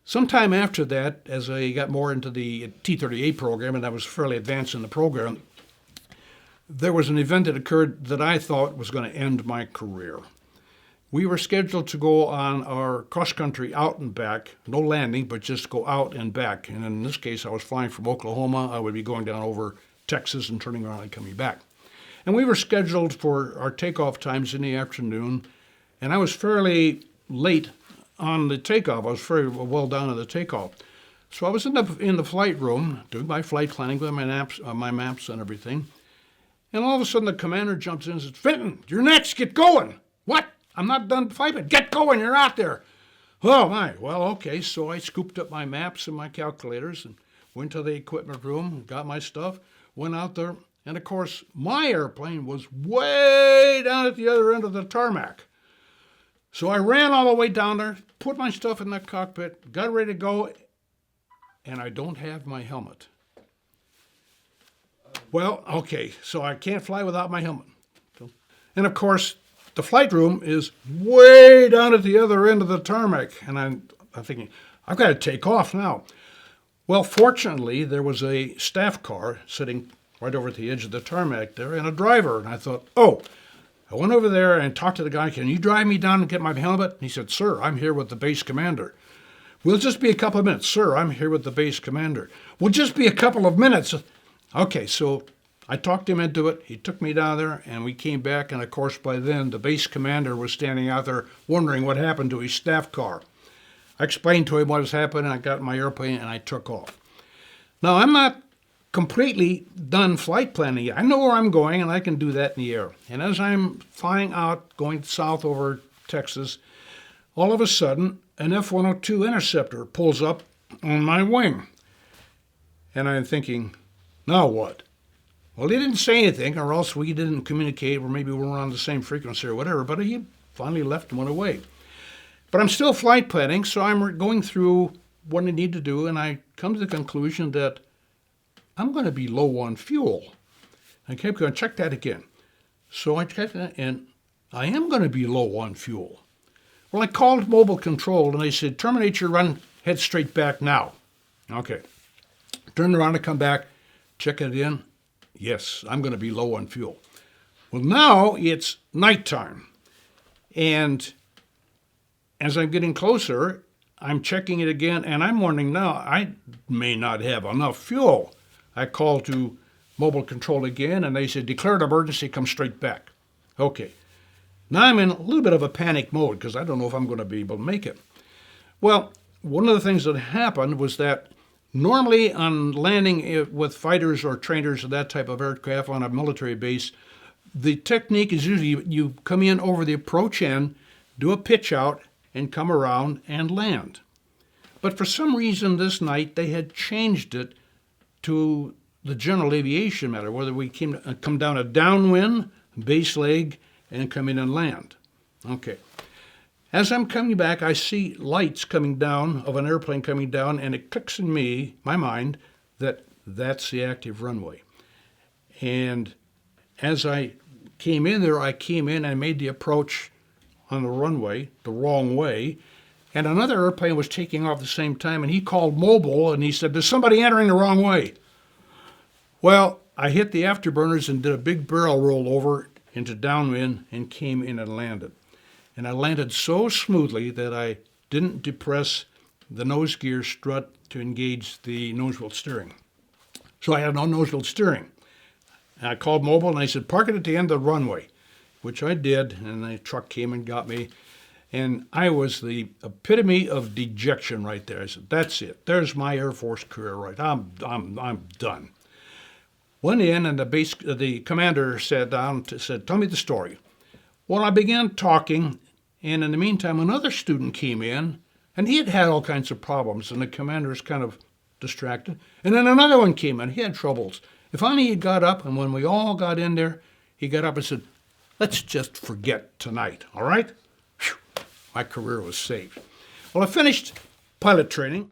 Sometime after that, as I got more into the T-38 program, and I was fairly advanced in the program, there was an event that occurred that I thought was going to end my career. We were scheduled to go on our cross-country out and back, no landing, but just go out and back. And in this case, I was flying from Oklahoma. I would be going down over Texas and turning around and coming back. And we were scheduled for our takeoff times in the afternoon, and I was fairly late on the takeoff. I was very well down on the takeoff. So I was in the flight room doing my flight planning with my maps and everything. And all of a sudden the commander jumps in and says, "Finton, you're next, get going." "What? I'm not done fighting. Get going, you're out there." "Oh my, well, okay." So I scooped up my maps and my calculators and went to the equipment room, got my stuff, went out there. And of course, my airplane was way down at the other end of the tarmac. So I ran all the way down there, put my stuff in the cockpit, got ready to go, and I don't have my helmet. Well, okay, so I can't fly without my helmet. And of course, the flight room is way down at the other end of the tarmac. And I'm thinking, I've got to take off now. Well, fortunately, there was a staff car sitting right over at the edge of the tarmac there, and a driver. And I thought, oh, I went over there and talked to the guy. "Can you drive me down and get my helmet?" And he said, "Sir, I'm here with the base commander." "We'll just be a couple of minutes." "Sir, I'm here with the base commander." "We'll just be a couple of minutes." Okay, so I talked him into it. He took me down there, and we came back. And of course, by then, the base commander was standing out there wondering what happened to his staff car. I explained to him what was happening. I got in my airplane, and I took off. Now, I'm not completely done flight planning yet. I know where I'm going, and I can do that in the air. And as I'm flying out, going south over Texas, all of a sudden, an F-102 interceptor pulls up on my wing. And I'm thinking, now what? Well, he didn't say anything, or else we didn't communicate, or maybe we weren't on the same frequency or whatever, but he finally left and went away. But I'm still flight planning, so I'm going through what I need to do, and I come to the conclusion that I'm going to be low on fuel. I kept going, check that again. So I checked that, and I am going to be low on fuel. Well, I called mobile control, and they said, "Terminate your run, head straight back now." Okay. Turn around and come back, check it in. Yes, I'm going to be low on fuel. Well, now it's nighttime. And as I'm getting closer, I'm checking it again, and I'm wondering now, I may not have enough fuel. I called to mobile control again, and they said, "Declared emergency, come straight back." Okay. Now I'm in a little bit of a panic mode because I don't know if I'm going to be able to make it. Well, one of the things that happened was that normally on landing with fighters or trainers of that type of aircraft on a military base, the technique is usually you come in over the approach end, do a pitch out, and come around and land. But for some reason this night they had changed it to the general aviation matter, whether we come down a downwind, base leg, and come in and land. Okay. As I'm coming back, I see lights coming down of an airplane coming down, and it clicks in my mind, that that's the active runway. And as I came in there, I came in and made the approach on the runway the wrong way, and another airplane was taking off at the same time, and he called mobile, and he said, "There's somebody entering the wrong way." Well, I hit the afterburners and did a big barrel roll over into downwind and came in and landed. And I landed so smoothly that I didn't depress the nose gear strut to engage the nose wheel steering. So I had no nose wheel steering. And I called mobile and I said, "Park it at the end of the runway," which I did, and the truck came and got me. And I was the epitome of dejection right there. I said, "That's it. There's my Air Force career right. I'm done." Went in, and the commander sat down and said, "Tell me the story." Well, I began talking, and in the meantime, another student came in, and he had had all kinds of problems, and the commander was kind of distracted. And then another one came in. He had troubles. And finally, he got up, and when we all got in there, he got up and said, "Let's just forget tonight, all right?" Whew, my career was saved. Well, I finished pilot training.